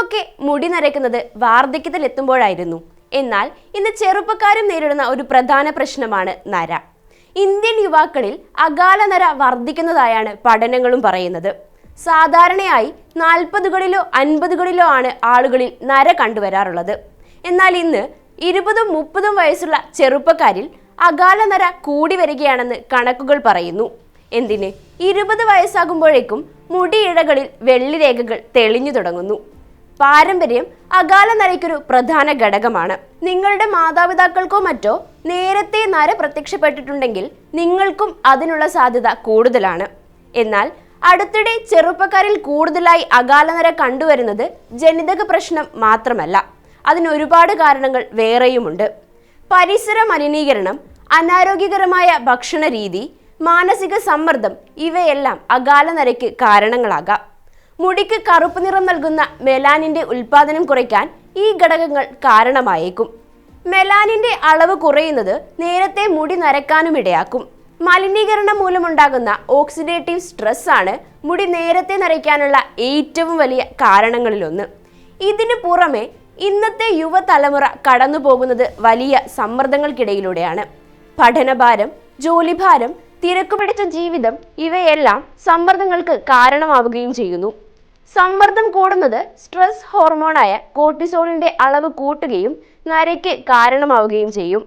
മുൻപൊക്കെ മുടി നരയ്ക്കുന്നത് വാർദ്ധക്യത്തിലെത്തുമ്പോഴായിരുന്നു. എന്നാൽ ഇന്ന് ചെറുപ്പക്കാരും നേരിടുന്ന ഒരു പ്രധാന പ്രശ്നമാണ് നര. ഇന്ത്യൻ യുവാക്കളിൽ അകാല നര വർദ്ധിക്കുന്നതായാണ് പഠനങ്ങളും പറയുന്നത്. സാധാരണയായി 40കളിലോ 50കളിലോ ആണ് ആളുകളിൽ നര കണ്ടുവരാറുള്ളത്. എന്നാൽ ഇന്ന് 20-30 വയസ്സുള്ള ചെറുപ്പക്കാരിൽ അകാല നര കൂടി വരികയാണെന്ന് കണക്കുകൾ പറയുന്നു. എന്തിന് 20 വയസ്സാകുമ്പോഴേക്കും മുടിയിഴകളിൽ വെള്ളിരേഖകൾ തെളിഞ്ഞു തുടങ്ങുന്നു. പാരമ്പര്യം അകാല നരയ്ക്കൊരു പ്രധാന ഘടകമാണ്. നിങ്ങളുടെ മാതാപിതാക്കൾക്കോ മറ്റോ നേരത്തെ നര പ്രത്യക്ഷപ്പെട്ടിട്ടുണ്ടെങ്കിൽ നിങ്ങൾക്കും അതിനുള്ള സാധ്യത കൂടുതലാണ്. എന്നാൽ അടുത്തിടെ ചെറുപ്പക്കാരിൽ കൂടുതലായി അകാല നര കണ്ടുവരുന്നത് ജനിതക പ്രശ്നം മാത്രമല്ല, അതിനൊരുപാട് കാരണങ്ങൾ വേറെയുമുണ്ട്. പരിസര മലിനീകരണം, അനാരോഗ്യകരമായ ഭക്ഷണ രീതി, മാനസിക സമ്മർദ്ദം ഇവയെല്ലാം അകാല നരയ്ക്ക് കാരണങ്ങളാകാം. മുടിക്ക് കറുപ്പ് നിറം നൽകുന്ന മെലാനിന്റെ ഉൽപാദനം കുറയ്ക്കാൻ ഈ ഘടകങ്ങൾ കാരണമായേക്കും. മെലാനിന്റെ അളവ് കുറയുന്നത് നേരത്തെ മുടി നരക്കാനും ഇടയാക്കും. മലിനീകരണം മൂലമുണ്ടാകുന്ന ഓക്സിഡേറ്റീവ് സ്ട്രെസ് ആണ് മുടി നേരത്തെ നരയ്ക്കാനുള്ള ഏറ്റവും വലിയ കാരണങ്ങളിലൊന്ന്. ഇതിനു പുറമെ ഇന്നത്തെ യുവതലമുറ കടന്നു പോകുന്നത് വലിയ സമ്മർദ്ദങ്ങൾക്കിടയിലൂടെയാണ്. പഠനഭാരം, ജോലിഭാരം, തിരക്കുപിടിച്ച ജീവിതം ഇവയെല്ലാം സമ്മർദ്ദങ്ങൾക്ക് കാരണമാവുകയും ചെയ്യുന്നു. സമ്മർദ്ദം കൂടുന്നത് സ്ട്രെസ് ഹോർമോണായ കോർട്ടിസോളിന്റെ അളവ് കൂട്ടുകയും നരയ്ക്ക് കാരണമാവുകയും ചെയ്യും.